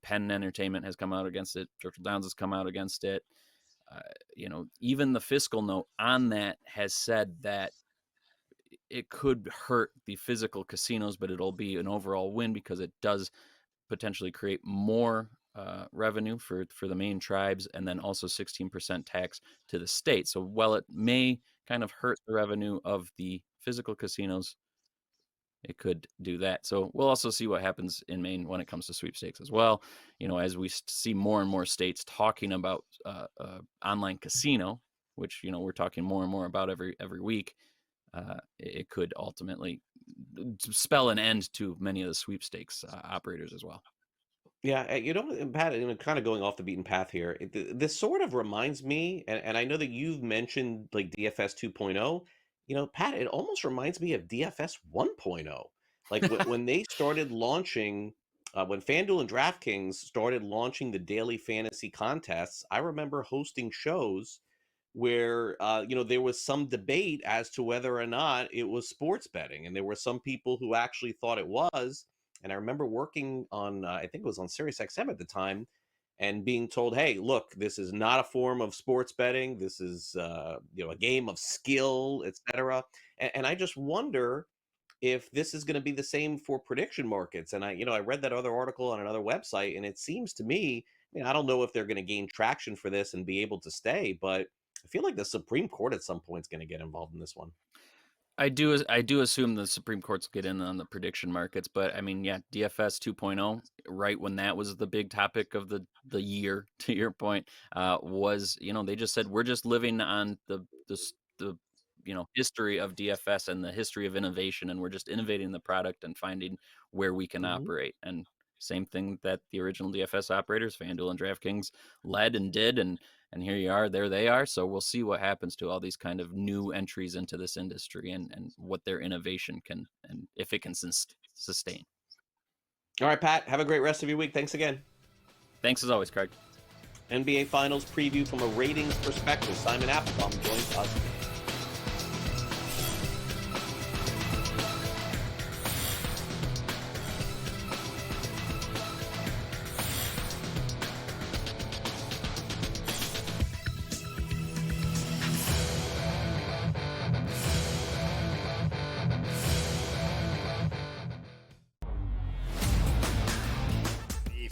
Penn Entertainment has come out against it. Churchill Downs has come out against it. Even the fiscal note on that has said that it could hurt the physical casinos, but it'll be an overall win because it does potentially create more revenue for the main tribes, and then also 16% tax to the state. So while it may kind of hurt the revenue of the physical casinos, it could do that. So we'll also see what happens in Maine when it comes to sweepstakes as well. As we see more and more states talking about online casino, which, we're talking more and more about every week, it could ultimately spell an end to many of the sweepstakes operators as well. Yeah, Pat, kind of going off the beaten path here. This sort of reminds me, and I know that you've mentioned like DFS 2.0. Pat, it almost reminds me of DFS 1.0. Like when they started launching, when FanDuel and DraftKings started launching the daily fantasy contests, I remember hosting shows where there was some debate as to whether or not it was sports betting, and there were some people who actually thought it was. And I remember working on, I think it was on SiriusXM at the time, and being told, "Hey, look, this is not a form of sports betting. This is, a game of skill, etc." And I just wonder if this is going to be the same for prediction markets. And I read that other article on another website, and it seems to me, I don't know if they're going to gain traction for this and be able to stay, but I feel like the Supreme Court at some point is going to get involved in this one. I do assume the Supreme Court's get in on the prediction markets, but I mean, yeah, DFS 2.0, right when that was the big topic of the year, to your point, was, they just said we're just living on the history of DFS and the history of innovation, and we're just innovating the product and finding where we can operate. And same thing that the original DFS operators, FanDuel and DraftKings, led and did, and here you are, there they are. So we'll see what happens to all these kind of new entries into this industry and what their innovation can, and if it can sustain. All right, Pat, have a great rest of your week. Thanks again. Thanks as always, Craig. NBA Finals preview from a ratings perspective. Simon Applebaum joins us.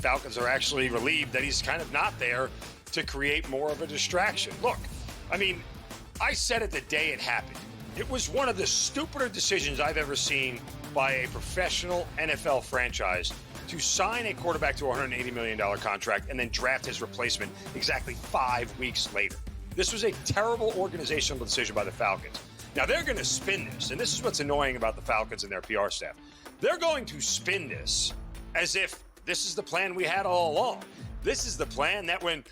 Falcons are actually relieved that he's kind of not there to create more of a distraction. Look, I mean, I said it the day it happened. It was one of the stupider decisions I've ever seen by a professional NFL franchise to sign a quarterback to a $180 million contract and then draft his replacement exactly 5 weeks later. This was a terrible organizational decision by the Falcons. Now, they're going to spin this, and this is what's annoying about the Falcons and their PR staff. They're going to spin this as if this is the plan we had all along. This is the plan that when,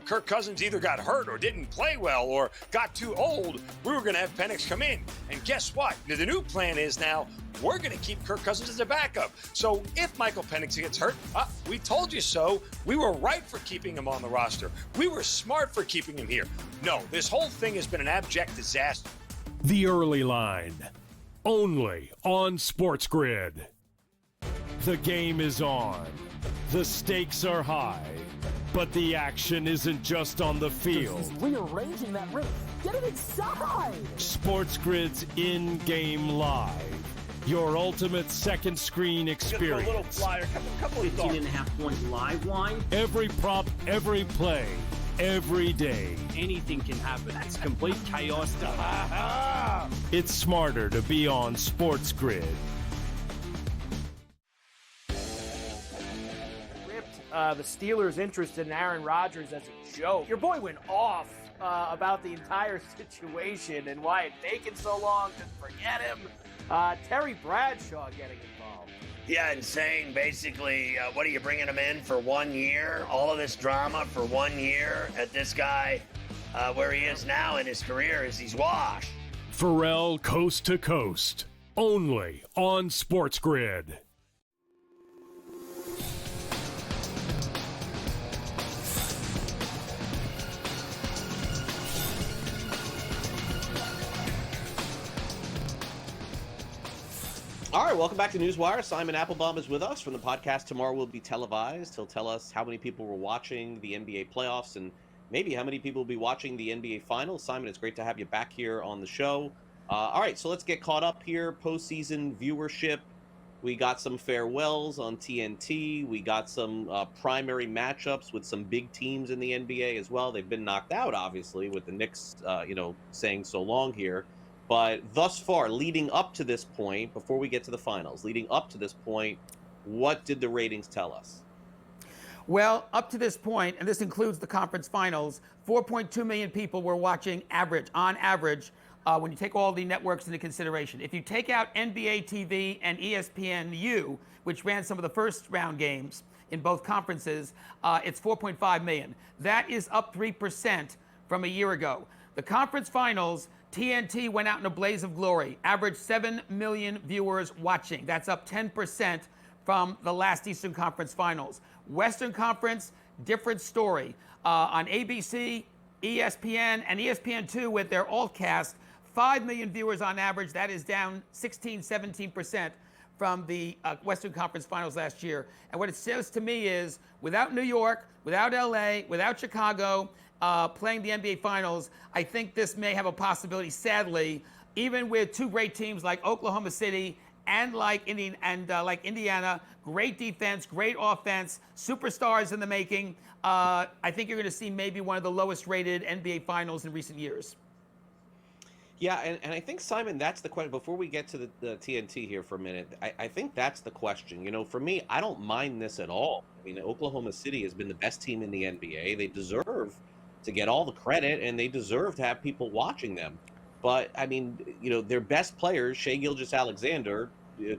Kirk Cousins either got hurt or didn't play well or got too old, we were going to have Penix come in. And guess what? The new plan is now we're going to keep Kirk Cousins as a backup. So if Michael Penix gets hurt, we told you so. We were right for keeping him on the roster. We were smart for keeping him here. No, this whole thing has been an abject disaster. The Early Line, only on SportsGrid. The game is on. The stakes are high. But the action isn't just on the field. He's rearranging that roof. Get it inside! SportsGrid's in-game live. Your ultimate second screen experience. Just a little flyer, couple of 15.5 point live line. Every prop, every play, every day. Anything can happen. That's complete chaos. It's smarter to be on SportsGrid. The Steelers interested in Aaron Rodgers as a joke. Your boy went off about the entire situation and why it taken so long to forget him. Terry Bradshaw getting involved. Yeah, and saying basically, what are you bringing him in for 1 year? All of this drama for 1 year at this guy, where he is now in his career is he's washed. Pharrell Coast to Coast, only on SportsGrid. All right, welcome back to NewsWire. Simon Applebaum is with us from the podcast. Tomorrow will be televised. He'll tell us how many people were watching the NBA playoffs and maybe how many people will be watching the NBA Finals. Simon, it's great to have you back here on the show. All right, so let's get caught up here. Postseason viewership. We got some farewells on TNT. We got some primary matchups with some big teams in the NBA as well. They've been knocked out, obviously, with the Knicks, saying so long here. But thus far, leading up to this point, before we get to the finals, leading up to this point, what did the ratings tell us? Well, up to this point, and this includes the conference finals, 4.2 million people were watching on average, when you take all the networks into consideration. If you take out NBA TV and ESPNU, which ran some of the first round games in both conferences, it's 4.5 million. That is up 3% from a year ago. The conference finals, TNT went out in a blaze of glory, averaged 7 million viewers watching. That's up 10% from the last Eastern Conference Finals. Western Conference, different story. On ABC, ESPN, and ESPN2 with their alt-cast, 5 million viewers on average. That is down 17% from the Western Conference Finals last year. And what it says to me is, without New York, without LA, without Chicago playing the NBA Finals, I think this may have a possibility, sadly, even with two great teams like Oklahoma City and like Indiana, great defense, great offense, superstars in the making. I think you're going to see maybe one of the lowest rated NBA Finals in recent years. Yeah, and I think, Simon, that's the question. Before we get to the TNT here for a minute, I think that's the question. You know, for me, I don't mind this at all. I mean, Oklahoma City has been the best team in the NBA. They deserve to get all the credit, and they deserve to have people watching them. But, I mean, you know, their best players, Shai Gilgeous-Alexander,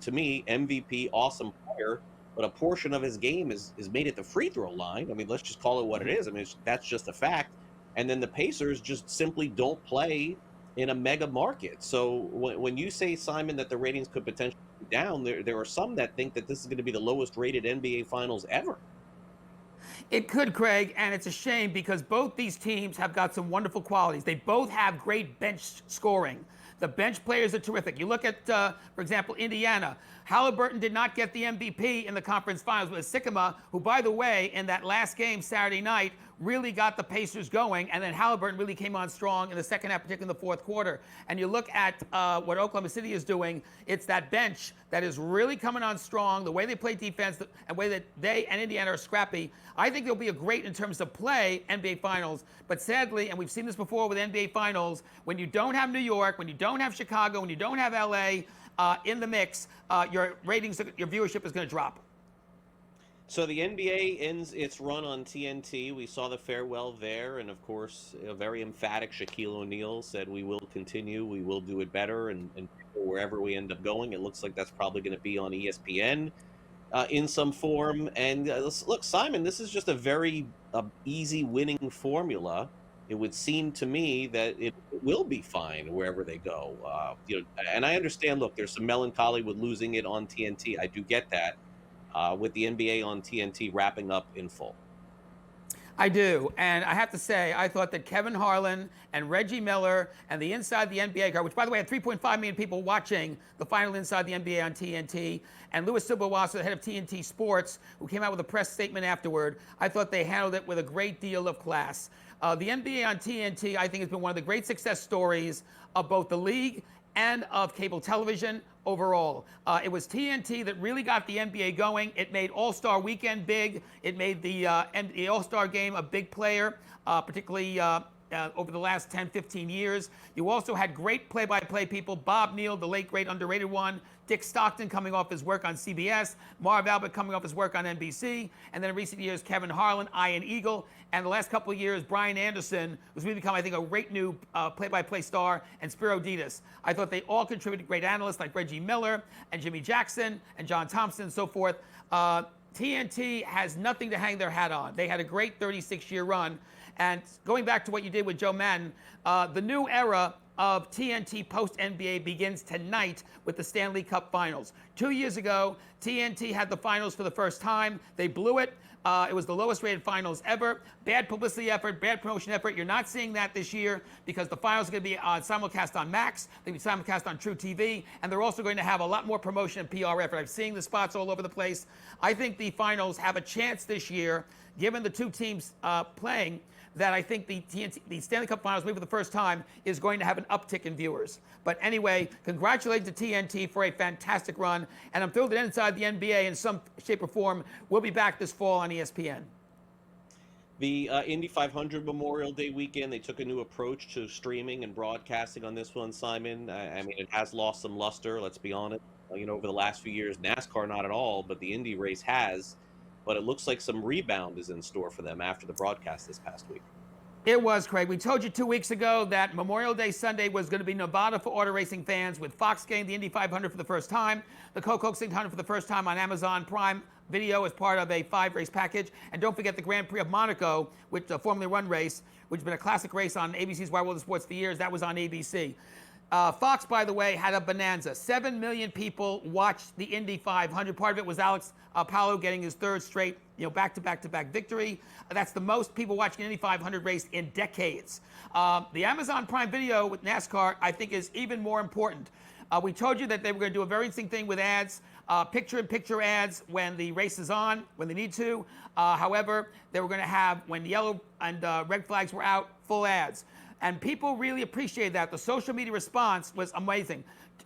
to me, MVP, awesome player, but a portion of his game is made at the free throw line. I mean, let's just call it what it is. I mean, that's just a fact. And then the Pacers just simply don't play in a mega market. So when you say, Simon, that the ratings could potentially be down, there are some that think that this is going to be the lowest rated NBA Finals ever. It could, Craig, and it's a shame because both these teams have got some wonderful qualities. They both have great bench scoring. The bench players are terrific. You look at, for example, Indiana. Halliburton did not get the MVP in the conference finals, but Sikima, who, by the way, in that last game Saturday night, really got the Pacers going, and then Halliburton really came on strong in the second half, particularly in the fourth quarter. And you look at what Oklahoma City is doing, it's that bench that is really coming on strong, the way they play defense, and the way that they and Indiana are scrappy. I think they'll be a great in terms of play NBA Finals, but sadly, and we've seen this before with NBA Finals, when you don't have New York, when you don't have Chicago, when you don't have LA in the mix, your ratings, your viewership is going to drop. So the NBA ends its run on TNT. We saw the farewell there, and of course, a very emphatic Shaquille O'Neal said, "We will continue, we will do it better," and wherever we end up going, it looks like that's probably going to be on ESPN in some form. And look, Simon, this is just a very easy winning formula. It would seem to me that it will be fine wherever they go. You know, and I understand. Look, there's some melancholy with losing it on TNT. I do get that. With the NBA on TNT wrapping up in full. I do, and I have to say, I thought that Kevin Harlan and Reggie Miller and the Inside the NBA card, which, by the way, had 3.5 million people watching the final Inside the NBA on TNT, and Louis Silberwasser, the head of TNT Sports, who came out with a press statement afterward, I thought they handled it with a great deal of class. The NBA on TNT, I think, has been one of the great success stories of both the league and of cable television overall. It was TNT that really got the NBA going. It made All-Star Weekend big. It made the All-Star Game a big player, particularly over the last 10, 15 years. You also had great play-by-play people. Bob Neal, the late, great, underrated one. Dick Stockton coming off his work on CBS. Marv Albert coming off his work on NBC. And then in recent years, Kevin Harlan, Ian Eagle. And the last couple of years, Brian Anderson, who's really become, I think, a great new play-by-play star, and Spiro Ditas. I thought they all contributed, great analysts like Reggie Miller and Jimmy Jackson and John Thompson and so forth. TNT has nothing to hang their hat on. They had a great 36-year run. And going back to what you did with Joe Madden, the new era of TNT post-NBA begins tonight with the Stanley Cup Finals. 2 years ago, TNT had the finals for the first time. They blew it. It was the lowest rated finals ever. Bad publicity effort, bad promotion effort. You're not seeing that this year because the finals are going to be simulcast on Max. They're going to be simulcast on True TV. And they're also going to have a lot more promotion and PR effort. I'm seeing the spots all over the place. I think the finals have a chance this year, given the two teams playing, that I think the Stanley Cup Finals, maybe for the first time, is going to have an uptick in viewers. But anyway, congratulations to TNT for a fantastic run. And I'm thrilled that Inside the NBA, in some shape or form, will be back this fall on ESPN. The Indy 500 Memorial Day weekend, they took a new approach to streaming and broadcasting on this one, Simon. I mean, it has lost some luster, let's be honest. You know, over the last few years, NASCAR not at all, but the Indy race has. But it looks like some rebound is in store for them after the broadcast this past week. It was, Craig. We told you 2 weeks ago that Memorial Day Sunday was going to be Nevada for auto racing fans, with Fox getting the Indy 500 for the first time, the Coke 600 for the first time on Amazon Prime Video as part of a 5-race package. And don't forget the Grand Prix of Monaco, which a Formula One race, which has been a classic race on ABC's Wide World of Sports for years. That was on ABC. Fox, by the way, had a bonanza. 7 million people watched the Indy 500. Part of it was Alex Palou getting his third straight, back-to-back victory. That's the most people watching an Indy 500 race in decades. The Amazon Prime Video with NASCAR, I think, is even more important. We told you that they were going to do a very interesting thing with ads, picture-in-picture ads when the race is on, when they need to. However, they were going to have, when yellow and red flags were out, full ads. And people really appreciated that. The social media response was amazing.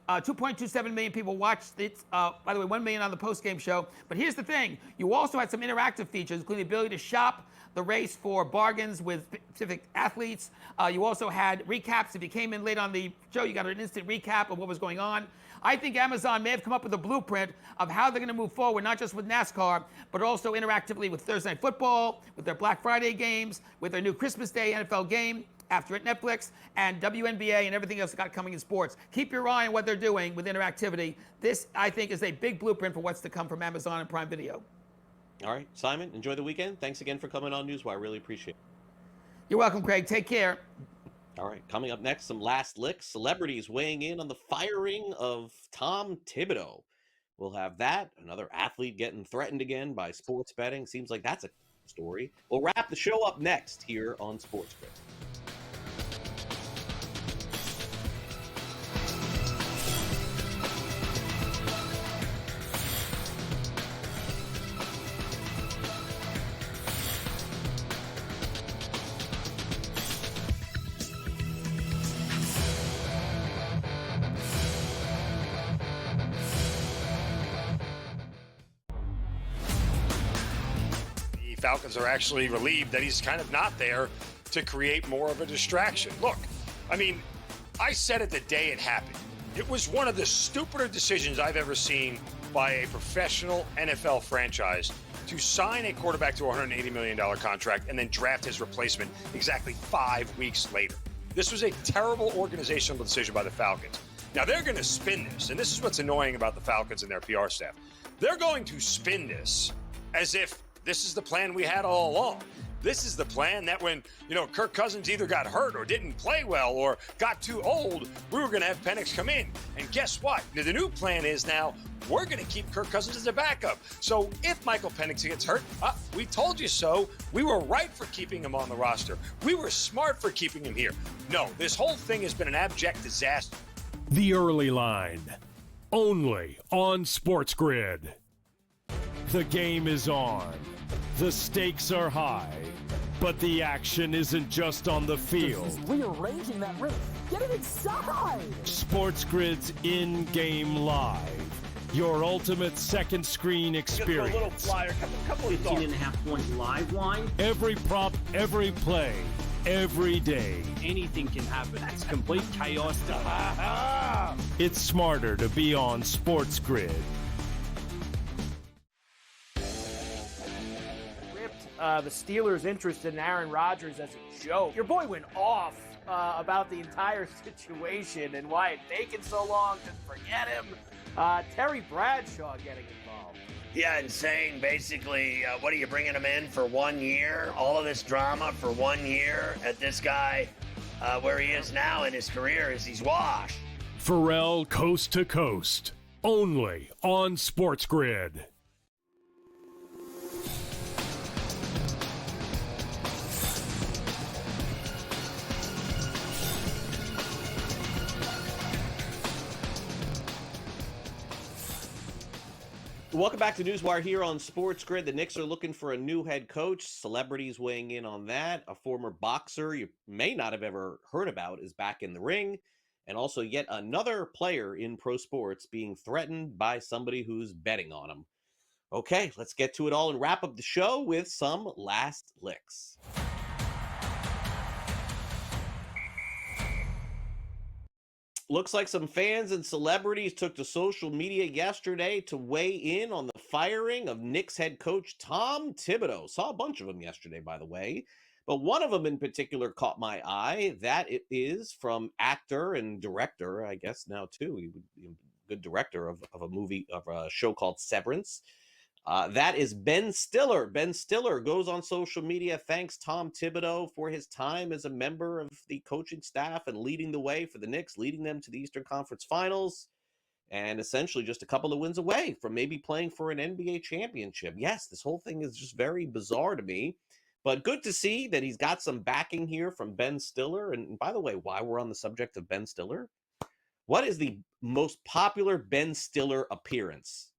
2.27 million people watched it. By the way, 1 million on the post-game show. But here's the thing. You also had some interactive features, including the ability to shop the race for bargains with specific athletes. You also had recaps. If you came in late on the show, you got an instant recap of what was going on. I think Amazon may have come up with a blueprint of how they're going to move forward, not just with NASCAR, but also interactively with Thursday Night Football, with their Black Friday games, with their new Christmas Day NFL game after it, Netflix, and WNBA and everything else got coming in sports. Keep your eye on what they're doing with interactivity. This, I think, is a big blueprint for what's to come from Amazon and Prime Video. All right, Simon, enjoy the weekend. Thanks again for coming on NewsWire. Really appreciate it. You're welcome, Craig. Take care. All right, coming up next, some last licks. Celebrities weighing in on the firing of Tom Thibodeau. We'll have that. Another athlete getting threatened again by sports betting. Seems like that's a story. We'll wrap the show up next here on SportsGrid. Falcons are actually relieved that he's kind of not there to create more of a distraction. Look, I mean, I said it the day it happened. It was one of the stupider decisions I've ever seen by a professional NFL franchise to sign a quarterback to a $180 million contract and then draft his replacement exactly 5 weeks later. This was a terrible organizational decision by the Falcons. Now, they're going to spin this, and this is what's annoying about the Falcons and their PR staff. They're going to spin this as if this is the plan we had all along. This is the plan that when, Kirk Cousins either got hurt or didn't play well or got too old, we were going to have Penix come in. And guess what? The new plan is now we're going to keep Kirk Cousins as a backup. So if Michael Penix gets hurt, we told you so. We were right for keeping him on the roster. We were smart for keeping him here. No, this whole thing has been an abject disaster. The Early Line, only on SportsGrid. The game is on. The stakes are high, but the action isn't just on the field. He's rearranging that rim. Get it inside! SportsGrid's in-game live. Your ultimate second screen experience. A little flyer, couple of 15.5 point live line. Every prop, every play, every day. Anything can happen. That's complete chaos. It's smarter to be on SportsGrid. The Steelers' interested in Aaron Rodgers as a joke. Your boy went off about the entire situation and why it taken so long to forget him. Terry Bradshaw getting involved. Yeah, and saying basically, what are you bringing him in for 1 year? All of this drama for 1 year at this guy, where he is now in his career is he's washed. Pharrell Coast to Coast, only on SportsGrid. Welcome back to NewsWire here on SportsGrid. The Knicks are looking for a new head coach. Celebrities weighing in on that. A former boxer you may not have ever heard about is back in the ring. And also yet another player in pro sports being threatened by somebody who's betting on him. Okay, let's get to it all and wrap up the show with some last licks. Looks like some fans and celebrities took to social media yesterday to weigh in on the firing of Knicks head coach Tom Thibodeau. Saw a bunch of them yesterday, by the way. But one of them in particular caught my eye. That it is from actor and director, I guess now too. He would be a good director of a movie, of a show called Severance. That is Ben Stiller. Ben Stiller goes on social media, thanks Tom Thibodeau for his time as a member of the coaching staff and leading the way for the Knicks, leading them to the Eastern Conference Finals, and essentially just a couple of wins away from maybe playing for an NBA championship. Yes, this whole thing is just very bizarre to me, but good to see that he's got some backing here from Ben Stiller. And by the way, while we're on the subject of Ben Stiller, what is the most popular Ben Stiller appearance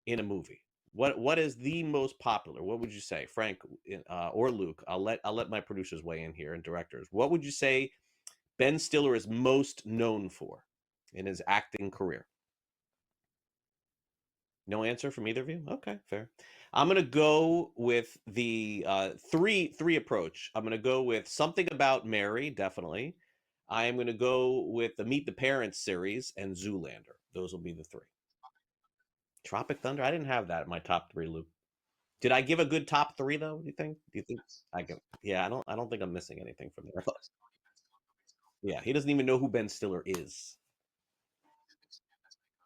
in a movie? What is the most popular? What would you say, Frank or Luke? I'll let my producers weigh in here and directors. What would you say Ben Stiller is most known for in his acting career? No answer from either of you? Okay, fair. I'm gonna go with the three approach. I'm gonna go with Something About Mary, definitely. I am gonna go with the Meet the Parents series and Zoolander. Those will be the three. Tropic Thunder? I didn't have that in my top three, Luke. Did I give a good top three though? Do you think I give? Yeah, I don't think I'm missing anything from there. Yeah, he doesn't even know who Ben Stiller is.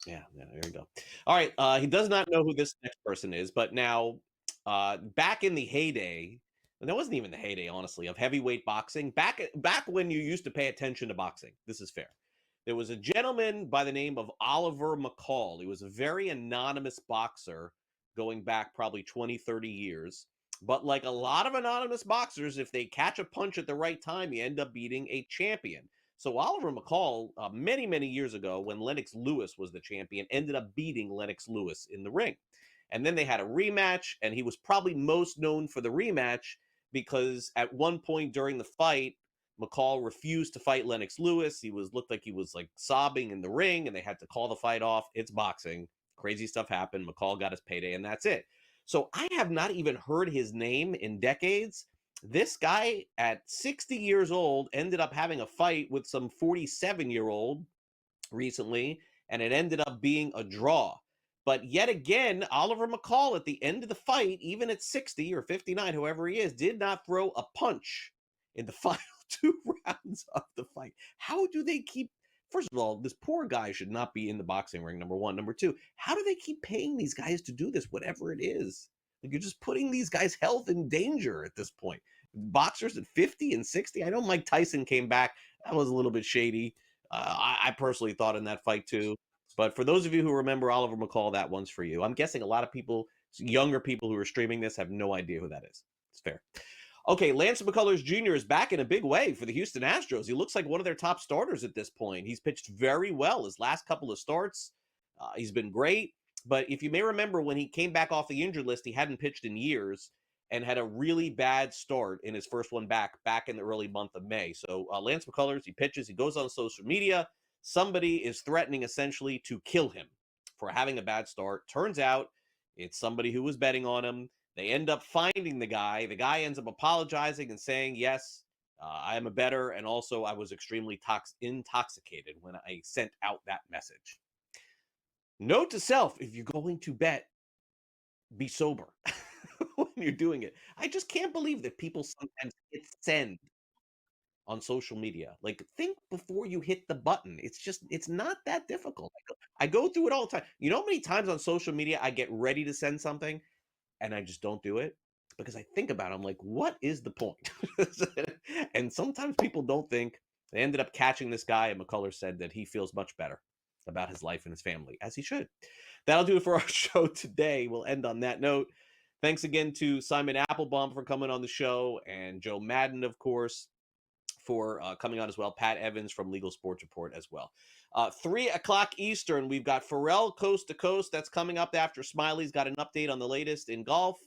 Yeah, there you go. All right, he does not know who this next person is, but now, back in the heyday, and that wasn't even the heyday, honestly, of heavyweight boxing. Back when you used to pay attention to boxing, this is fair. There was a gentleman by the name of Oliver McCall. He was a very anonymous boxer going back probably 20, 30 years. But like a lot of anonymous boxers, if they catch a punch at the right time, you end up beating a champion. So Oliver McCall, many, many years ago, when Lennox Lewis was the champion, ended up beating Lennox Lewis in the ring. And then they had a rematch, and he was probably most known for the rematch because at one point during the fight, McCall refused to fight Lennox Lewis. He looked like he was like sobbing in the ring, and they had to call the fight off. It's boxing. Crazy stuff happened. McCall got his payday, and that's it. So I have not even heard his name in decades. This guy at 60 years old ended up having a fight with some 47-year-old recently, and it ended up being a draw. But yet again, Oliver McCall at the end of the fight, even at 60 or 59, whoever he is, did not throw a punch in the final 2 rounds of the fight. How do they keep... First of all, this poor guy should not be in the boxing ring, number one. Number two, how do they keep paying these guys to do this, whatever it is? Like, you're just putting these guys' health in danger at this point. Boxers at 50 and 60. I know Mike Tyson came back. That was a little bit shady. I personally thought in that fight too. But for those of you who remember Oliver McCall, that one's for you. I'm guessing a lot of people, younger people who are streaming this, have no idea who that is. It's fair. Okay, Lance McCullers Jr. is back in a big way for the Houston Astros. He looks like one of their top starters at this point. He's pitched very well his last couple of starts. He's been great. But if you may remember, when he came back off the injured list, he hadn't pitched in years and had a really bad start in his first one back in the early month of May. So Lance McCullers, he pitches, he goes on social media. Somebody is threatening essentially to kill him for having a bad start. Turns out it's somebody who was betting on him. They end up finding the guy. The guy ends up apologizing and saying, yes, I am a bettor, and also I was extremely intoxicated when I sent out that message. Note to self, if you're going to bet, be sober when you're doing it. I just can't believe that people sometimes hit send on social media. Like, think before you hit the button. It's not that difficult. I go through it all the time. You know how many times on social media I get ready to send something and I just don't do it? Because I think about it, I'm like, what is the point? And sometimes people don't think. They ended up catching this guy, and McCullers said that he feels much better about his life and his family, as he should. That'll do it for our show today. We'll end on that note. Thanks again to Simon Applebaum for coming on the show, and Joe Madden, of course, for coming on as well. Pat Evans from Legal Sports Report as well. 3 o'clock Eastern, we've got Pharrell Coast to Coast. That's coming up after Smiley's got an update on the latest in golf.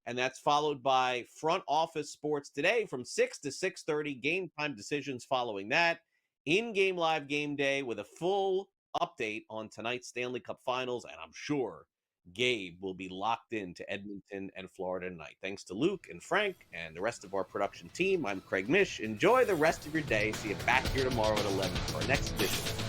And that's followed by Front Office Sports today from 6 to 6:30. Game time decisions following that. In-game live game day with a full update on tonight's Stanley Cup Finals. And I'm sure Gabe will be locked into Edmonton and Florida tonight. Thanks to Luke and Frank and the rest of our production team. I'm Craig Mish. Enjoy the rest of your day. See you back here tomorrow at 11 for our next edition